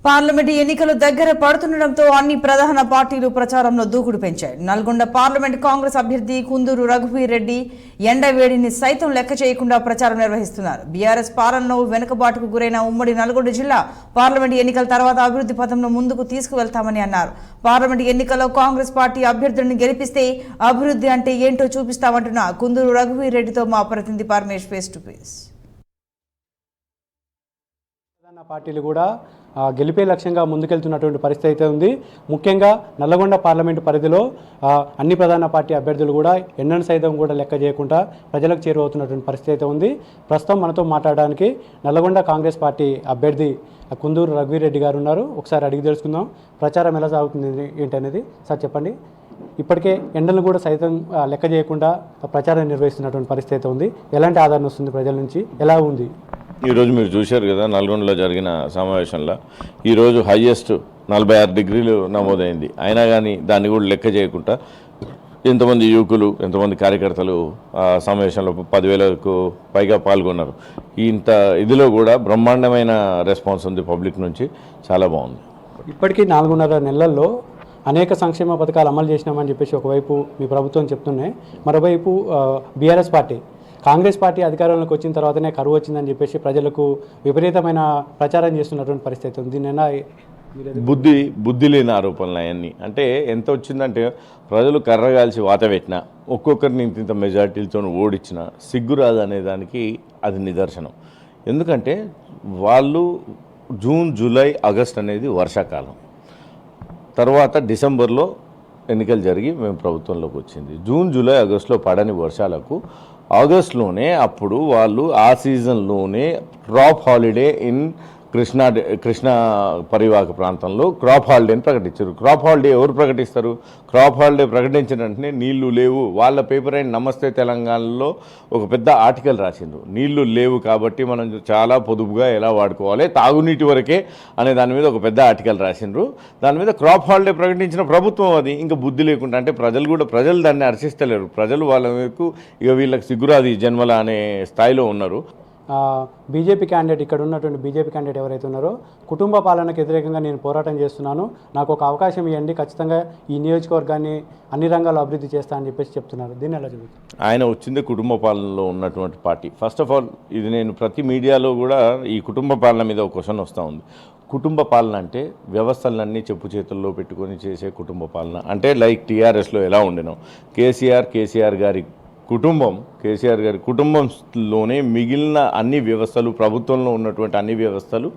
Parliament ఎన్నికలు దగ్గర పడుతుండటంతో అన్ని ప్రధాన పార్టీలు ప్రచారంలో దూకుడు పెంచాయి. నల్గొండ పార్లమెంట్ కాంగ్రెస్ అభ్యర్థి కుందూరు రఘువీర్ రెడ్డి ఎండవేడిని సైతం లెక్క చేయకుండా ప్రచారం నిర్వహిస్తున్నారు. బీఆర్ఎస్ పాలనలో వెనుకబాటుకు గురైన ఉమ్మడి నల్గొండ జిల్లా పార్లమెంట్ ఎన్నికల తర్వాత అభివృద్ధి పథంలో ముందుకు తీసుకువెళ్తామని అన్నారు. పార్లమెంట్ ఎన్నికల్లో కాంగ్రెస్ పార్టీ అభ్యర్థులను గెలిపిస్తే అభివృద్ధి అంటే ఏంటో చూపిస్తామంటున్న కుందూరు రఘువీర్ రెడ్డితో మా ప్రతినిధి పరమేష్ ఫేస్ టు ఫేస్. పార్టీలు కూడా గెలిపే లక్ష్యంగా ముందుకెళ్తున్నటువంటి పరిస్థితి అయితే ఉంది. ముఖ్యంగా నల్లగొండ పార్లమెంటు పరిధిలో అన్ని ప్రధాన పార్టీ అభ్యర్థులు కూడా ఎన్నెన్ని సైతం కూడా లెక్క చేయకుండా ప్రజలకు చేరువవుతున్నటువంటి పరిస్థితి అయితే ఉంది. ప్రస్తుతం మనతో మాట్లాడడానికి నల్లగొండ కాంగ్రెస్ పార్టీ అభ్యర్థి కుందూరు రఘువీర్ రెడ్డి గారు ఉన్నారు. ఒకసారి అడిగి తెలుసుకుందాం ప్రచారం ఎలా సాగుతుంది ఏంటనేది. సార్ చెప్పండి, ఇప్పటికే ఎండలను కూడా సైతం లెక్క చేయకుండా ప్రచారం నిర్వహిస్తున్నటువంటి పరిస్థితి అయితే ఉంది. ఎలాంటి ఆదరణ వస్తుంది ప్రజల నుంచి, ఎలా ఉంది? ఈరోజు మీరు చూశారు కదా, నల్గొండలో జరిగిన సమావేశంలో ఈరోజు హైయెస్ట్ 46 డిగ్రీలు నమోదైంది. అయినా కానీ దాన్ని కూడా లెక్క చేయకుండా ఎంతమంది యువకులు, ఎంతమంది కార్యకర్తలు సమావేశంలో 10,000కు పైగా పాల్గొన్నారు. ఇంత ఇదిలో కూడా బ్రహ్మాండమైన రెస్పాన్స్ ఉంది పబ్లిక్ నుంచి. చాలా బాగుంది. ఇప్పటికీ 4.5 నెలల్లో అనేక సంక్షేమ పథకాలు అమలు చేసినామని చెప్పేసి ఒకవైపు మీ ప్రభుత్వం చెప్తున్నాయి. మరోవైపు బీఆర్ఎస్ పార్టీ కాంగ్రెస్ పార్టీ అధికారంలోకి వచ్చిన తర్వాతనే కరువు వచ్చిందని చెప్పేసి ప్రజలకు విపరీతమైన ప్రచారం చేస్తున్నటువంటి పరిస్థితి ఉంది. నిన్న బుద్ధి లేని ఆరోపణలు అవన్నీ. అంటే ఎంత వచ్చిందంటే ప్రజలు కర్రగాల్చి వాత పెట్టినా, ఒక్కొక్కరిని ఇంత మెజార్టీలతో ఓడించిన సిగ్గురాదు అనే దానికి అది నిదర్శనం. ఎందుకంటే వాళ్ళు జూన్, జూలై, ఆగస్ట్ అనేది వర్షాకాలం, తర్వాత డిసెంబర్లో ఎన్నికలు జరిగి మేము ప్రభుత్వంలోకి వచ్చింది. జూన్, జూలై, ఆగస్టులో పడని వర్షాలకు ఆగస్టులోనే అప్పుడు వాళ్ళు ఆ సీజన్లోనే క్రాప్ హాలిడే ఇన్ కృష్ణా పరివాహక ప్రాంతంలో క్రాప్ హాలిడేని ప్రకటించారు. క్రాప్ హాలిడే ఎవరు ప్రకటిస్తారు? క్రాప్ హాలిడే ప్రకటించిన వెంటనే నీళ్లు లేవు. వాళ్ళ పేపర్ అయిన నమస్తే తెలంగాణలో ఒక పెద్ద ఆర్టికల్ రాసిండ్రు. నీళ్లు లేవు కాబట్టి మనం చాలా పొదుపుగా ఎలా వాడుకోవాలి, తాగునీటి వరకే అనే దాని మీద ఒక పెద్ద ఆర్టికల్ రాసిండ్రు. దాని మీద క్రాప్ హాలిడే ప్రకటించిన ప్రభుత్వం అది. ఇంకా బుద్ధి లేకుండా, అంటే ప్రజలు దాన్ని హర్షిస్తలేరు. ప్రజలు వాళ్ళ వైపు ఇక వీళ్ళకి సిగ్గురాది జన్మల అనే స్థాయిలో ఉన్నారు. బీజేపీ క్యాండిడేట్, ఇక్కడ ఉన్నటువంటి బీజేపీ క్యాండిడేట్ ఎవరైతే ఉన్నారో, కుటుంబ పాలనకు వ్యతిరేకంగా నేను పోరాటం చేస్తున్నాను, నాకు ఒక అవకాశం ఇవ్వండి, ఖచ్చితంగా ఈ నియోజకవర్గాన్ని అన్ని రంగాల్లో అభివృద్ధి చేస్తా అని చెప్పేసి చెప్తున్నారు. దీన్ని ఎలా జరుగుతుంది? ఆయన వచ్చింది కుటుంబ పాలనలో ఉన్నటువంటి పార్టీ. ఫస్ట్ ఆఫ్ ఆల్ ఇది నేను ప్రతి మీడియాలో కూడా ఈ కుటుంబ పాలన మీద ఒక క్వశ్చన్ వస్తూ ఉంది. కుటుంబ పాలన అంటే వ్యవస్థలన్నీ చెప్పు చేతుల్లో పెట్టుకొని చేసే కుటుంబ పాలన. అంటే లైక్ టీఆర్ఎస్లో ఎలా ఉండినాం, కేసీఆర్ గారి కుటుంబంలోనే మిగిలిన అన్ని వ్యవస్థలు, ప్రభుత్వంలో ఉన్నటువంటి అన్ని వ్యవస్థలు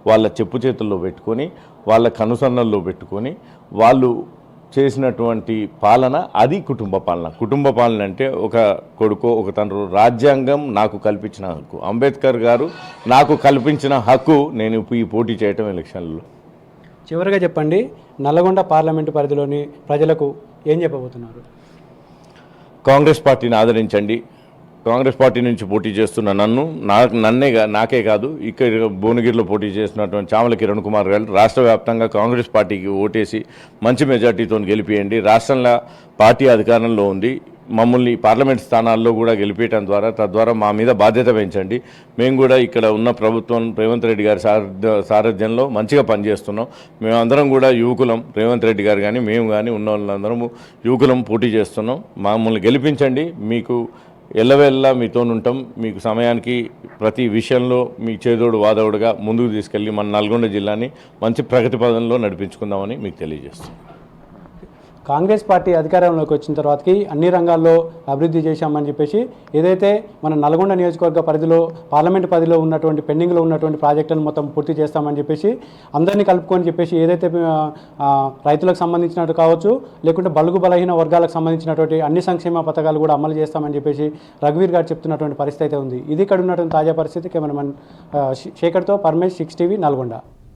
వాళ్ళ చెప్పు చేతుల్లో పెట్టుకొని, వాళ్ళ కనుసన్నల్లో పెట్టుకొని వాళ్ళు చేసినటువంటి పాలన, అది కుటుంబ పాలన. కుటుంబ పాలన అంటే ఒక కొడుకో ఒక తండ్రి, రాజ్యాంగం నాకు కల్పించిన హక్కు, అంబేద్కర్ గారు నాకు కల్పించిన హక్కు, నేను ఈ పోటీ చేయటం ఎలక్షన్లలో. చివరిగా చెప్పండి, నల్లగొండ పార్లమెంటు పరిధిలోని ప్రజలకు ఏం చెప్పబోతున్నారు? కాంగ్రెస్ పార్టీని ఆదరించండి. కాంగ్రెస్ పార్టీ నుంచి పోటీ చేస్తున్న నాకే కాదు, ఇక్కడ భువనగిరిలో పోటీ చేస్తున్నటువంటి చామల కిరణ్ కుమార్ గారు రాష్ట్ర వ్యాప్తంగా కాంగ్రెస్ పార్టీకి ఓటేసి మంచి మెజార్టీతో గెలిపియండి. రాష్ట్రంలో పార్టీ అధికారంలో ఉంది. మమ్మల్ని పార్లమెంట్ స్థానాల్లో కూడా గెలిపేయడం ద్వారా తద్వారా మా మీద బాధ్యత పెంచండి. మేము కూడా ఇక్కడ ఉన్న ప్రభుత్వం రేవంత్ రెడ్డి గారి సారథ్యంలో మంచిగా పనిచేస్తున్నాం. మేమందరం కూడా యువకులం, రేవంత్ రెడ్డి గారు కానీ మేము కానీ ఉన్న వాళ్ళందరము యువకులం పోటీ చేస్తున్నాం. మమ్మల్ని గెలిపించండి. మీకు ఎల్లవెల్లా మీతో ఉంటాం. మీకు సమయానికి ప్రతి విషయంలో మీ చేదోడు వాదోడుగా ముందుకు తీసుకెళ్ళి మన నల్గొండ జిల్లాని మంచి ప్రగతి పదంలో నడిపించుకుందామని మీకు తెలియజేస్తాం. కాంగ్రెస్ పార్టీ అధికారంలోకి వచ్చిన తర్వాతకి అన్ని రంగాల్లో అభివృద్ధి చేశామని చెప్పేసి, ఏదైతే మన నల్గొండ నియోజకవర్గ పరిధిలో పార్లమెంటు పరిధిలో ఉన్నటువంటి పెండింగ్లో ఉన్నటువంటి ప్రాజెక్టులను మొత్తం పూర్తి చేస్తామని చెప్పేసి, అందరినీ కలుపుకొని చెప్పేసి, ఏదైతే రైతులకు సంబంధించినట్టు కావచ్చు, లేకుంటే బలుగు బలహీన వర్గాలకు సంబంధించినటువంటి అన్ని సంక్షేమ పథకాలు కూడా అమలు చేస్తామని చెప్పేసి రఘువీర్ గారు చెప్తున్నటువంటి పరిస్థితి అయితే ఉంది. ఇది ఇక్కడ ఉన్నటువంటి తాజా పరిస్థితి. కెమెరామెన్ శేఖర్తో పరమేష్, 6 టీవీ, నల్గొండ.